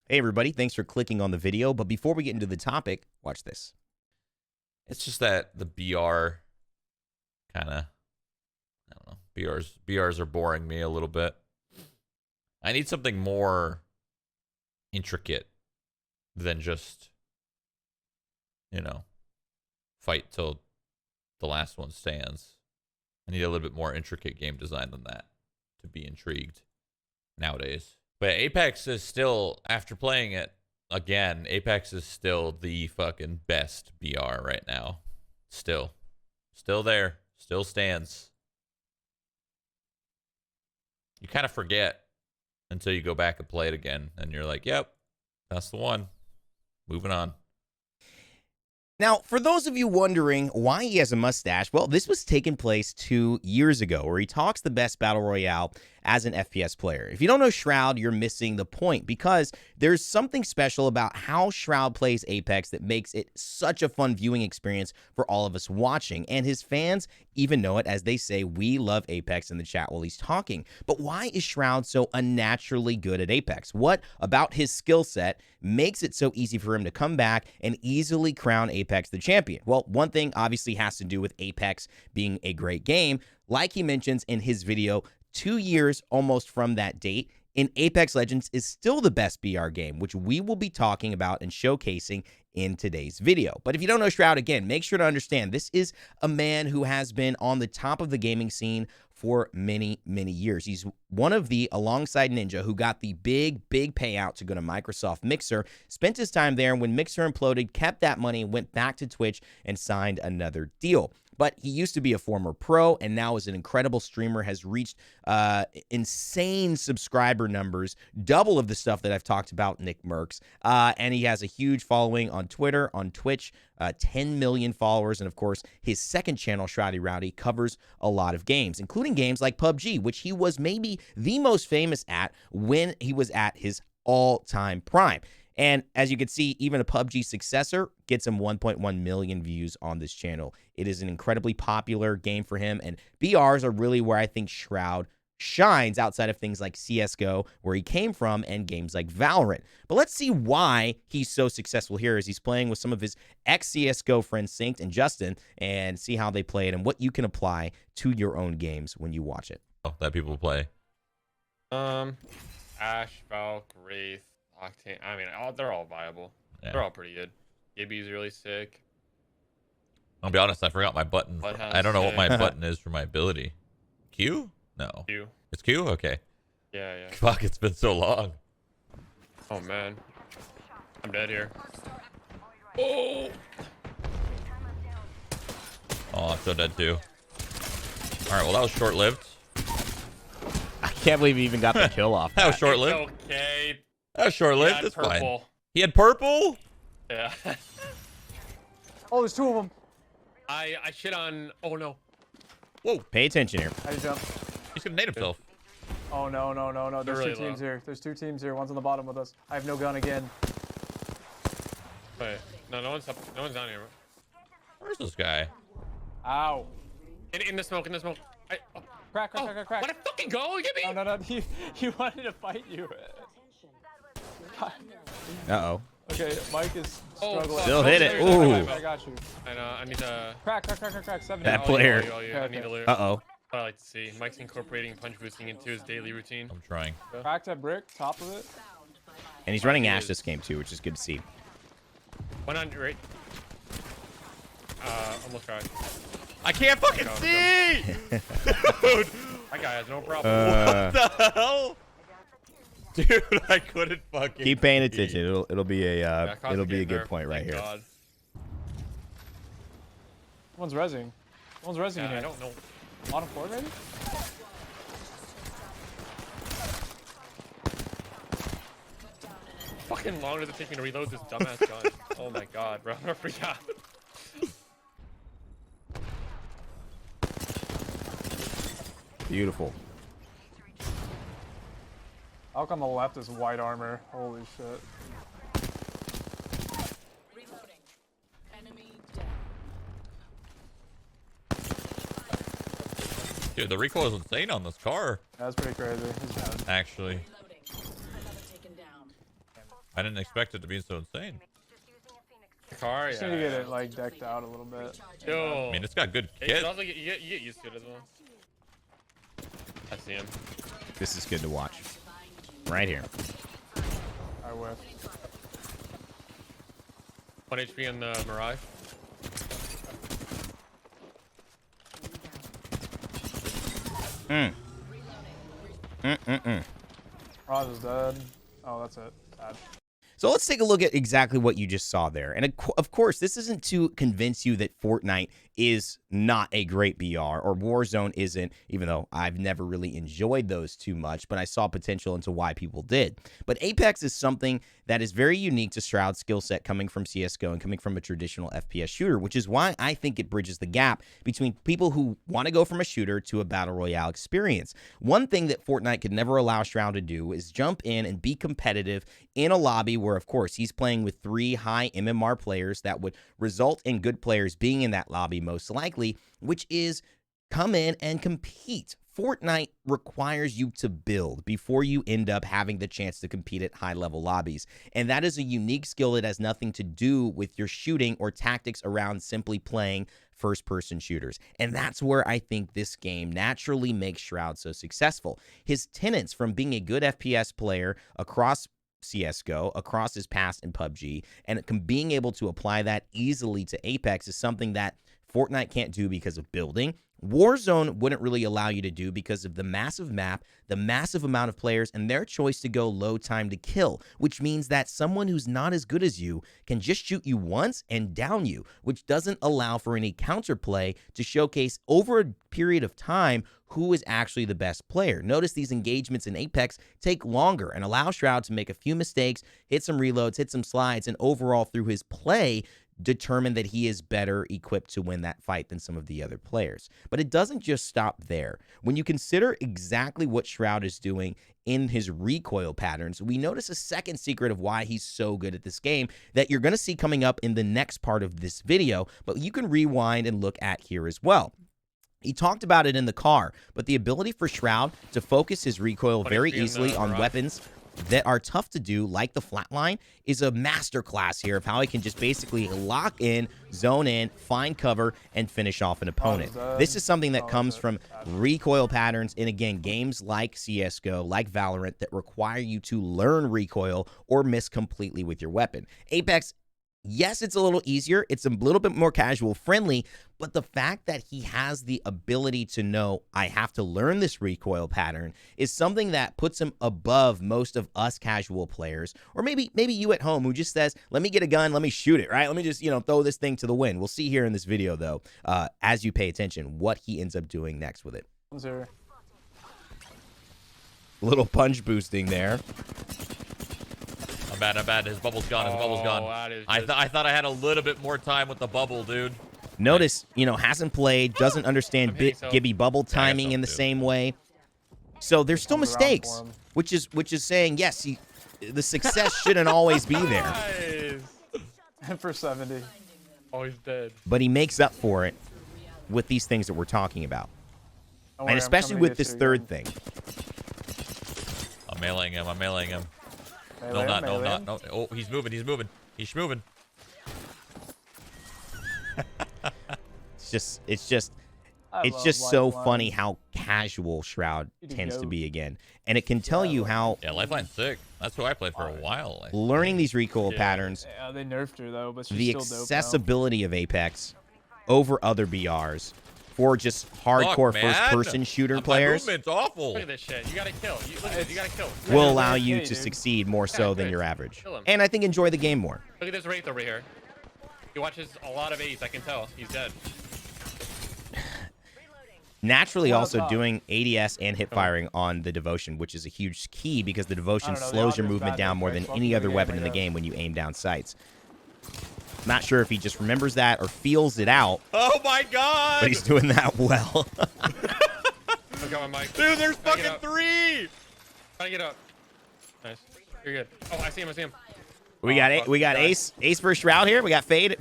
Hey everybody, thanks for clicking on the video, but before we get into the topic, watch this. It's just that the BR kind of, I don't know, BRs are boring me a little bit. I need something more intricate than just, fight till the last one stands. I need a little bit more intricate game design than that to be intrigued nowadays. But Apex is still, after playing it again, Apex is still the fucking best BR right now. Still there, still stands. You kind of forget until you go back and play it again, and you're like, yep, that's the one. Moving on. Now, for those of you wondering why he has a mustache, well, this was taking place 2 years ago, where he talks the best Battle Royale as an FPS player. If you don't know Shroud, you're missing the point, because there's something special about how Shroud plays Apex that makes it such a fun viewing experience for all of us watching, and his fans even know it, as they say, we love Apex in the chat while he's talking. But why is Shroud so unnaturally good at Apex? What about his skill set makes it so easy for him to come back and easily crown Apex the champion? Well, one thing obviously has to do with Apex being a great game. Like he mentions in his video, 2 years almost from that date, in Apex Legends is still the best BR game, which we will be talking about and showcasing in today's video. But if you don't know Shroud, again, make sure to understand this is a man who has been on the top of the gaming scene for many, many years. He's one of the, alongside Ninja, who got the big payout to go to Microsoft Mixer, spent his time there, and when Mixer imploded, kept that money, went back to Twitch, and signed another deal. But he used to be a former pro and now is an incredible streamer, has reached insane subscriber numbers, double of the stuff that I've talked about Nick Mercs. And he has a huge following on Twitter, on Twitch, 10 million followers. And of course, his second channel, Shroudy Rowdy, covers a lot of games, including games like PUBG, which he was maybe the most famous at when he was at his all-time prime. And as you can see, even a PUBG successor gets him 1.1 million views on this channel. It is an incredibly popular game for him, and BRs are really where I think Shroud shines outside of things like CSGO, where he came from, and games like Valorant. But let's see why he's so successful here as he's playing with some of his ex-CSGO friends, Synced and Justin, and see how they play it and what you can apply to your own games when you watch it. That people play. Ash, Valk, Wraith, Octane. I mean, they're all viable. Yeah. They're all pretty good. Gibby's really sick. I'll be honest, I forgot my button. I don't know what my button is for my ability. Q? No. Q. It's Q? Okay. Yeah. Fuck, it's been so long. Oh, man. I'm dead here. Oh! Oh, I'm so dead too. Alright, well, that was short-lived. I can't believe he even got the kill off. That was short-lived. Okay. That was short-lived. That's purple. Fine. He had purple? Yeah. Oh, there's two of them. I shit on. Oh no. Whoa. Pay attention here. How do you jump? He's gonna nade himself. Oh no. There's really two teams low. here. There's two teams here. One's on the bottom with us. I have no gun again. Wait. No one's up. No one's down here. Where's this guy? Ow. In the smoke. Oh. Crack. Let it fucking go. Get me. No. He wanted to fight you. Uh-oh. Okay, Mike is struggling. Still hit it. Ooh. I got you. I know. I need to. Crack. 70. That player. I need to loot. Uh-oh. What I like to see. Mike's incorporating punch boosting into his daily routine. I'm trying. Cracked that brick, top of it. And he's running Ash this game too, which is good to see. 100, right? Almost tried. I can't fucking see! Dude! That guy has no problem. What the hell? Dude, I couldn't fucking keep paying attention. It'll be a good nerf, point right here. God. One's rezzing. In here. I don't know. Bottom floor, maybe? Fucking long does it take me to reload this dumbass gun? Oh my god, bro. I forgot. Beautiful. Alk on the left is white armor. Holy shit. Dude, the recoil is insane on this car. That's pretty crazy. He's dead. Actually. I didn't expect it to be so insane. Car, Just yeah. need to get it like decked out a little bit. Yo. I mean, it's got good You kit. can also you get used to it as well. I see him. This is good to watch. Right here. I whiff. 1 HP in the Mirage. Rod is dead. Oh, that's it. Bad. So let's take a look at exactly what you just saw there. And of course, this isn't to convince you that Fortnite is not a great BR or Warzone isn't, even though I've never really enjoyed those too much, but I saw potential into why people did. But Apex is something that is very unique to Shroud's skill set coming from CSGO and coming from a traditional FPS shooter, which is why I think it bridges the gap between people who want to go from a shooter to a battle royale experience. One thing that Fortnite could never allow Shroud to do is jump in and be competitive in a lobby where, of course, he's playing with 3 high MMR players that would result in good players being in that lobby most likely, which is come in and compete. Fortnite requires you to build before you end up having the chance to compete at high-level lobbies. And that is a unique skill that has nothing to do with your shooting or tactics around simply playing first-person shooters. And that's where I think this game naturally makes Shroud so successful. His tenets from being a good FPS player across CSGO, across his past in PUBG, and being able to apply that easily to Apex is something that Fortnite can't do because of building. Warzone wouldn't really allow you to do because of the massive map, the massive amount of players, and their choice to go low time to kill, which means that someone who's not as good as you can just shoot you once and down you, which doesn't allow for any counterplay to showcase over a period of time who is actually the best player. Notice these engagements in Apex take longer and allow Shroud to make a few mistakes, hit some reloads, hit some slides, and overall through his play, determine that he is better equipped to win that fight than some of the other players. But it doesn't just stop there. When you consider exactly what Shroud is doing in his recoil patterns, we notice a second secret of why he's so good at this game that you're going to see coming up in the next part of this video, but you can rewind and look at here as well. He talked about it in the car, but the ability for Shroud to focus his recoil very easily on weapons that are tough to do, like the flatline, is a masterclass here of how he can just basically lock in, zone in, find cover, and finish off an opponent. This is something that comes from recoil patterns in, again, games like CSGO, like Valorant, that require you to learn recoil or miss completely with your weapon. Apex, yes, it's a little easier. It's a little bit more casual friendly, but the fact that he has the ability to know I have to learn this recoil pattern is something that puts him above most of us casual players, or maybe you at home who just says, let me get a gun, let me shoot it, right? Let me just, throw this thing to the wind. We'll see here in this video, though, as you pay attention, what he ends up doing next with it. Little punch boosting there. I'm bad. His bubble's gone. His bubble's gone. I thought I had a little bit more time with the bubble, dude. Notice, hasn't played, doesn't understand Gibby bubble timing in the same way. So there's still mistakes, which is saying, yes, the success shouldn't always be there. And for 70. Oh, he's dead. But he makes up for it with these things that we're talking about. And especially with this third thing. I'm meleeing him. I'm meleeing him. No. Oh, he's moving. He's moving. It's just so funny how casual Shroud tends to be again. And it can tell you how... Yeah, Lifeline's sick. That's who I played for a while. Learning these recoil patterns... Yeah, they nerfed her, though, but she's the still dope, accessibility of Apex over other BRs for just hardcore first-person shooter players... My movement's awful. Look at this shit. You gotta kill. Look at this. You gotta kill. Will allow you to succeed more so than your average. And I think enjoy the game more. Look at this Wraith over here. He watches a lot of A's, I can tell. He's dead. Naturally also doing ADS and hip firing on the Devotion, which is a huge key because the Devotion slows your movement down more than any other weapon in the game when you aim down sights. Not sure if he just remembers that or feels it out. Oh my god! But he's doing that well. I'm going, Mike. Dude, there's fucking 3! Trying to get up. Nice. You're good. Oh, I see him. We got Ace for Shroud here. We got Fade,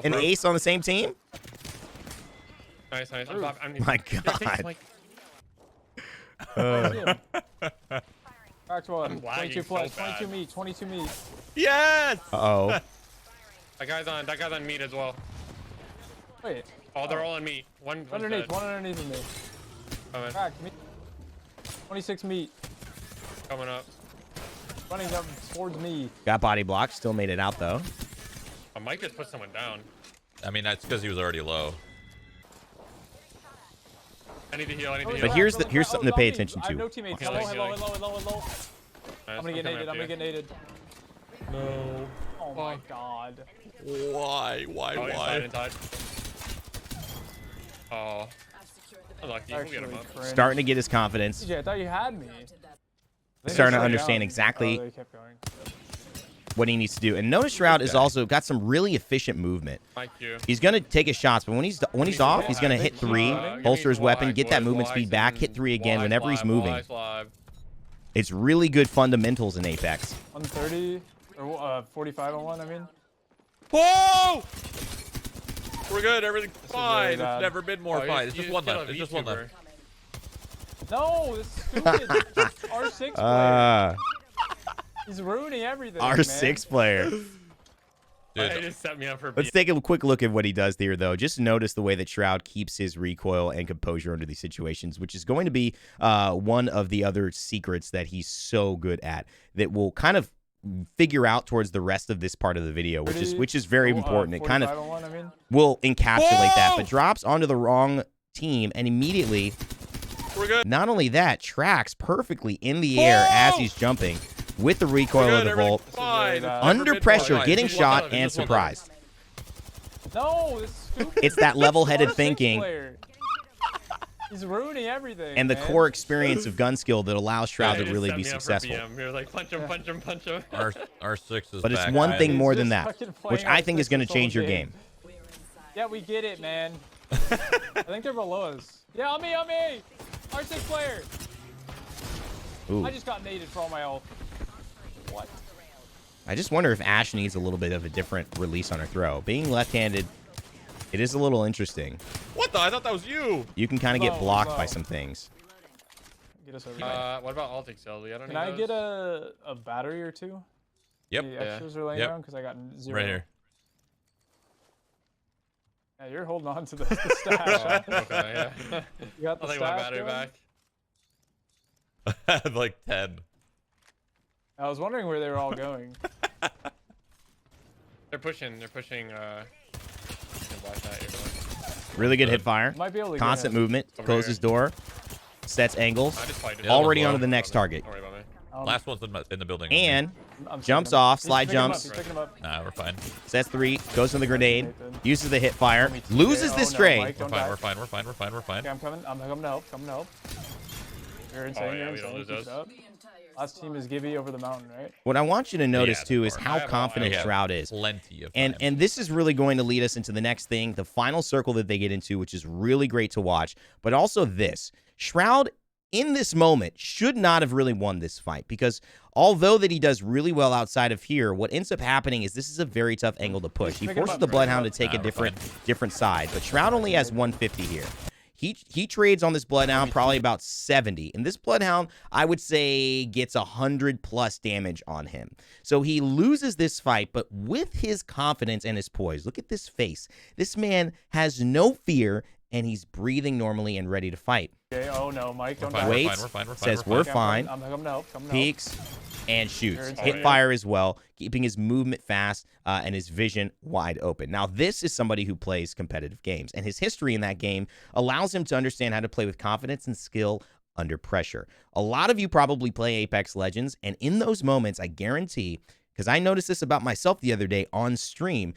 and Ace on the same team. Nice. My god. Cracked one. 22 plus. So 22 meat. Yes. Uh-oh. That guy's on meat as well. Wait. Oh, they're all on meat. One's Underneath. dead. One underneath of me. Coming. Cracked meat. 26 meat. Coming up. Running up towards me. Got body blocked. Still made it out, though. I might just put someone down. I mean, that's because he was already low. I need to heal. I need to heal. But here's something to pay attention I have to. no teammates. Healing, Hello. healing. I'm gonna get naded. I'm gonna get naded. No. Oh my god. Why? Oh, inside. Oh. Unlucky. We'll get him up. Cringe. Starting to get his confidence. CJ, I thought you had me. Starting to They understand down. exactly Oh, they kept going. what he needs to do. And notice Shroud has also got some really efficient movement. Thank you. He's going to take his shots, but when he's off, he's going to hit 3, holster his weapon, get that movement speed back, hit 3 again whenever he's moving. It's really good fundamentals in Apex. 130 or 45 on one. I mean. Whoa! We're good. Everything's is fine. really It's bad. never been more fine. It's just one left. It's just one YouTuber. left. No, this is stupid. R6 player. Uh, He's ruining everything. our man. 6 player. They Dude, just set me up for Let's take a quick look at what he does here, though. Just notice the way that Shroud keeps his recoil and composure under these situations, which is going to be one of the other secrets that he's so good at that will kind of figure out towards the rest of this part of the video, which is very important. It kind of 45 on one, I mean. will encapsulate that, Whoa! but drops onto the wrong team and immediately, we're good. not only that, tracks perfectly in the air as he's jumping with the recoil We're of good. the Volt. Everything's fine. It's never Under been pressure, fine. getting It's just one shot left. and It's just one left. surprised. No, this is stupid. It's that level-headed R6 thinking player. He's ruining everything. and the man. core experience of gun skill that allows Shroud They to just really set be me up for successful. BM. You're like punch him. R6 is But it's back, one man. thing He's more than just that, fucking which playing I think is R6 going to this whole change your game. Yeah, we get it, man. I think they're below us. Yeah, on me. R6 player. Ooh. I just got naded for all my health. What? I just wonder if Ash needs a little bit of a different release on her throw. Being left-handed, it is a little interesting. What the? I thought that was you. You can kind of get Low, blocked low. by some things. Get us over here. What about alt accel? I don't Can I get a battery or two? Yep. The extras are laying Yep. around because I got 0. Right here. Yeah, you're holding on to the stash. Oh, okay, yeah. You got the I'll take my stash battery going? back. I had like 10. I was wondering where they were all going. They're pushing. Really good hit fire. Might be able to Constant get him. movement. Over Closes here. door. Sets angles. I just fight Yeah, Already low. onto the next target. Don't worry about me. Last one's in the building. And I'm jumps picking him up. off, He's slide picking him up, jumps. he's picking him up. Nah, we're fine. Sets 3. Goes to the grenade. Nathan. Uses the hit fire. Oh, Loses no, this trade. Mike, We're don't fine. die. We're fine. We're fine. We're fine. We're fine. Okay, I'm coming to help. You're insane. yeah, You're we don't insane. lose Keep it those. up. Last team is Gibby over the mountain, right? What I want you to notice, Yeah, too, is of how course. confident We have Shroud is. Plenty of And time. and this is really going to lead us into the next thing, the final circle that they get into, which is really great to watch. But also this. Shroud, in this moment, should not have really won this fight because although that he does really well outside of here, what ends up happening is this is a very tough angle to push. He Pick him forces up, the pick him Bloodhound to up. take a Nah, we're different side, but Shroud only has 150 here. He trades on this Bloodhound probably about 70. And this Bloodhound, I would say, gets 100+ damage on him. So he loses this fight, but with his confidence and his poise, look at this face. This man has no fear, and he's breathing normally and ready to fight. Okay. Oh no, Mike, don't fine, die. we're Waits, fine, we're fine, we're fine, says we're we're Okay, fine, I'm coming to help. Coming to help. peeks, and shoots. You're Hit insane. fire as well, keeping his movement fast and his vision wide open. Now, this is somebody who plays competitive games, and his history in that game allows him to understand how to play with confidence and skill under pressure. A lot of you probably play Apex Legends, and in those moments, I guarantee, because I noticed this about myself the other day on stream,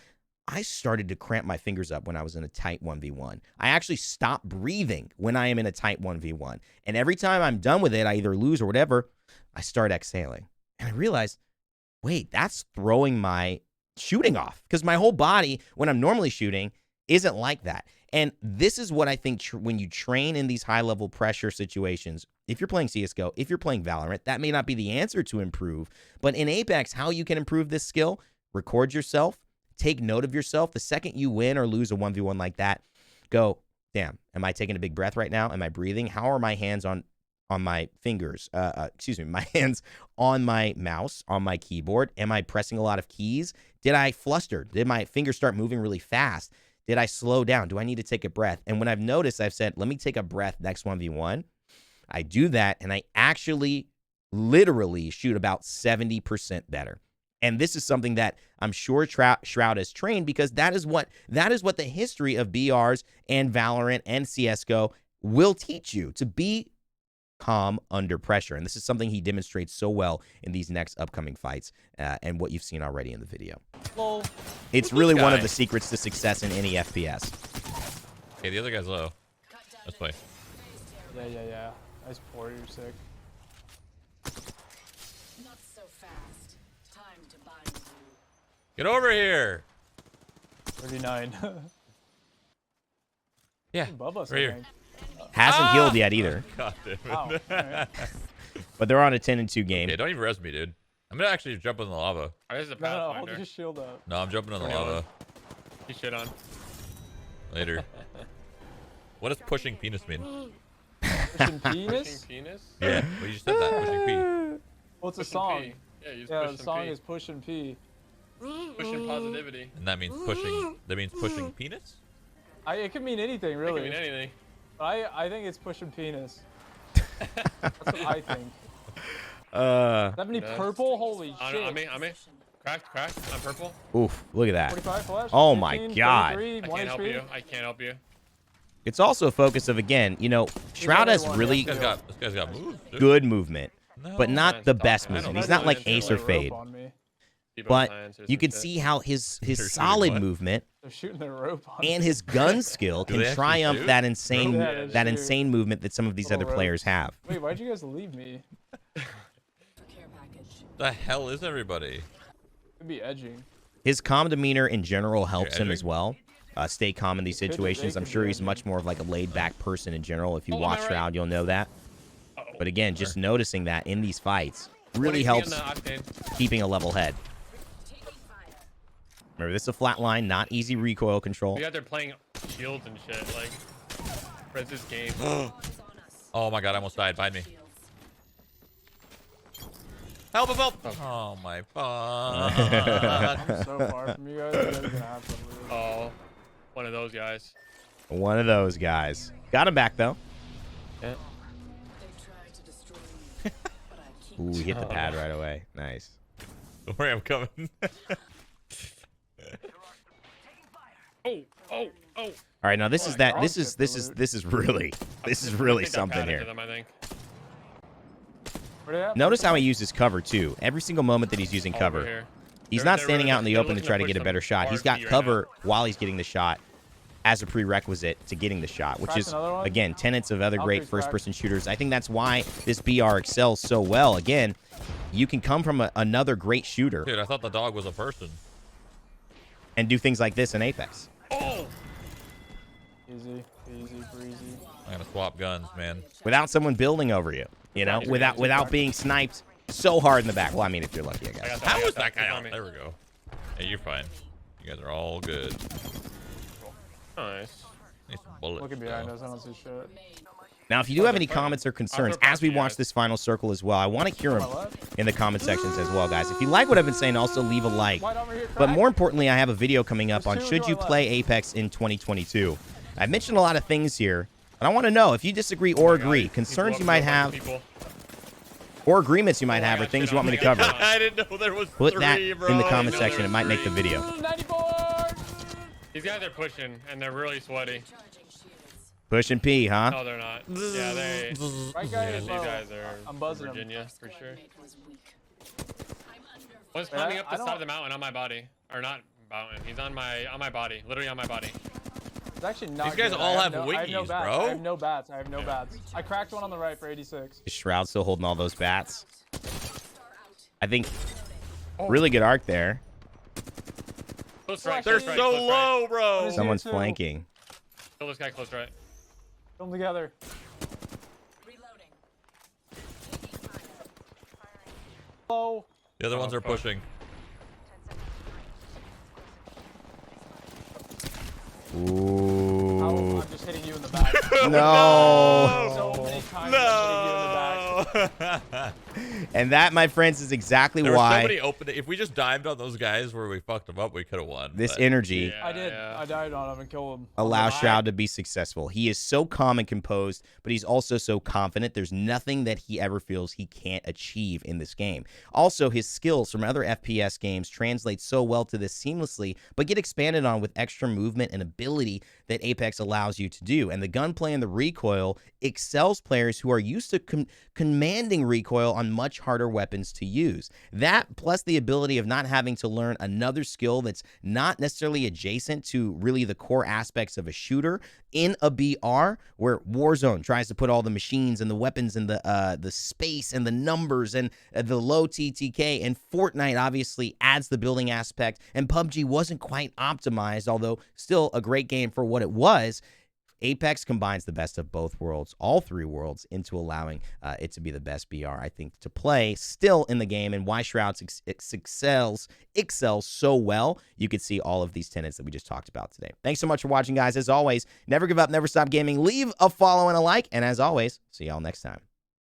I started to cramp my fingers up when I was in a tight 1v1. I actually stop breathing when I am in a tight 1v1. And every time I'm done with it, I either lose or whatever, I start exhaling. And I realize, wait, that's throwing my shooting off. Because my whole body, when I'm normally shooting, isn't like that. And this is what I think when you train in these high-level pressure situations, if you're playing CSGO, if you're playing Valorant, that may not be the answer to improve. But in Apex, how you can improve this skill, record yourself, take note of yourself. The second you win or lose a 1v1 like that, go, damn, am I taking a big breath right now? Am I breathing? How are my hands on on my fingers, excuse me, my hands on my mouse, on my keyboard? Am I pressing a lot of keys? Did I fluster? Did my fingers start moving really fast? Did I slow down? Do I need to take a breath? And when I've noticed, I've said, let me take a breath next 1v1. I do that, and I actually literally shoot about 70% better. And this is something that I'm sure Shroud has trained, because that is what the history of BRs and Valorant and CSGO will teach you, to be calm under pressure. And this is something he demonstrates so well in these next upcoming fights, and what you've seen already in the video. Lol. It's really one of the secrets to success in any FPS. Okay, the other guy's low. Let's play. Yeah. Nice port, you're sick. Not so fast. Time to bind you. Get over here. 39. Yeah, Above us, right I here. think. Hasn't healed yet either, God damn it. Wow. Alright. but they're on a 10-2 game. Okay, don't even res me, dude. I'm gonna actually jump in the lava. Oh, this is a No, hold Pathfinder. your shield up. No, I'm jumping in the Okay. lava He shit on. later. What does pushing penis mean? Pushing Pushing penis? penis? Yeah, well, you just said that. Pushing P. Well, it's a Pushing song. P. Yeah, you just Yeah, push the some song P. is Pushing P. Pushing positivity. And that means pushing. That means pushing penis? It could mean anything, It really. could mean anything. I think it's pushing penis. That's what I think. That many Yeah. purple? Holy On shit. me. Cracked. I'm purple. Oof, look at that. 45 flash. Oh my 15, God. 33, I 1 can't help HP. you. I can't help you. It's also a focus of, again, you know, Shroud has only one, really This guy's got moves, dude. good movement, No. but not Science the don't- best I don't movement. know He's not like science, Ace or like Fade, On me. Debo but science or you some can shit. see how his They're shooting solid what? movement They're shooting their rope on and me. his gun skill Do can they actually triumph shoot? that insane Yeah, they that shoot. insane movement that some of these Little other players ropes. have. Wait, why'd you guys leave me? Care package. The hell is everybody? Could be edging. His calm demeanor in general helps him edging? as well. Stay calm in these They situations. I'm could sure be he's edging. much more of like a laid-back person in general. If you Oh, am watch I right? Shroud, you'll know that. Uh-oh. But again, just noticing that in these fights What really do you see helps on the Octane? keeping a level head. Remember, this is a flat line, not easy recoil control. We out there playing shields and shit. Like, where's this game? Oh my god, I almost died. Find me. Help, help, help! Oh my god. I'm so far from you guys. You guys are gonna have to leave. Oh, one of those guys. One of those guys. Got him back, though. Yeah. They tried to destroy me, but I keep Ooh, he hit the pad right away. Nice. Don't worry, I'm coming. Oh. All right, now this is that. This is really I think I something padded here. to them, I think. Where they at? Notice how he uses cover too. Every single moment that he's using Over cover, here. he's They're- not they're standing really- out in the they're open to looking try to push get a some better shot. He's got RP right cover while he's getting the shot as a prerequisite to getting the shot, which Crack is another one? again tenets of other great Valkyrie's cracked. first-person shooters. I think that's why this BR excels so well. Again, you can come from another great shooter Dude, I thought the dog was a person. and do things like this in Apex. Oh, Easy, breezy. I'm gonna swap guns, man. Without someone building over you, you know, Right. without being sniped so hard in the back. Well, I mean, if you're lucky, I I guess. got that. How I got is that guy He's out? on me. There we go. Hey, you're fine. You guys are all good. Nice. Need some bullets. Looking behind though. us, I don't see shit. Now, if you do have any comments or concerns as we watch this final circle as well, I want to hear them My left. in the comment sections as well, guys. If you like what I've been saying, also leave a like. White over here, But crack. more importantly, I have a video coming up on There's two should to you our play Apex in 2022. I've mentioned a lot of things here, and I want to know if you disagree or agree, concerns you might have, People. or agreements you might Oh, I have, or got things shit you want on me to me. cover. I didn't know there was Put three, that bro. in the comment No, section. It there's might make the three. video. 94! These guys are pushing, and they're really sweaty. Charging shields. Push and P, huh? No, they're not. Yeah, they. Right Yeah, guy these is low. guys are I'm buzzing him. Virginia for sure. Mate was weak. I'm under One's Wait, climbing I up the side don't- of the mountain on my body, or not mountain. He's on my body, literally on my body. It's actually not These guys good. all I have no, I have no wiggies, bats. bro. I have no bats. I have no bats. I cracked one on the right for 86. Is Shroud still holding all those bats? star out. I think really good arc there. Close right. They're close right, so close right. low, bro. is- Someone's too. flanking. Kill this guy close right. Come together. Reloading. Low. The other Oh, ones are fuck. pushing. Ooh. I'm just hitting you in the back. No. So many times I'm hitting you in the No. back. And that, my friends, is exactly There were why so many open. If we just dived on those guys where we fucked them up, we could have won. this but- energy Yeah, I did. yeah. I died on him and killed him. allows Alright. Shroud to be successful. He is so calm and composed, but he's also so confident. There's nothing that he ever feels he can't achieve in this game. Also, his skills from other FPS games translate so well to this seamlessly, but get expanded on with extra movement and ability that Apex allows you to do. And the gunplay and the recoil excels players who are used to commanding recoil on much harder weapons to use. That, plus the ability of not having to learn another skill that's not necessarily adjacent to really the core aspects of a shooter in a BR, where Warzone tries to put all the machines and the weapons and the space and the numbers and the low TTK, and Fortnite obviously adds the building aspect, and PUBG wasn't quite optimized, although still a great game for what it was. Apex combines the best of both worlds, all three worlds, into allowing it to be the best BR, I think, to play still in the game, and why Shroud excels so well. You could see all of these tenets that we just talked about today. Thanks so much for watching, guys. As always, never give up, never stop gaming. Leave a follow and a like, and as always, see y'all next time.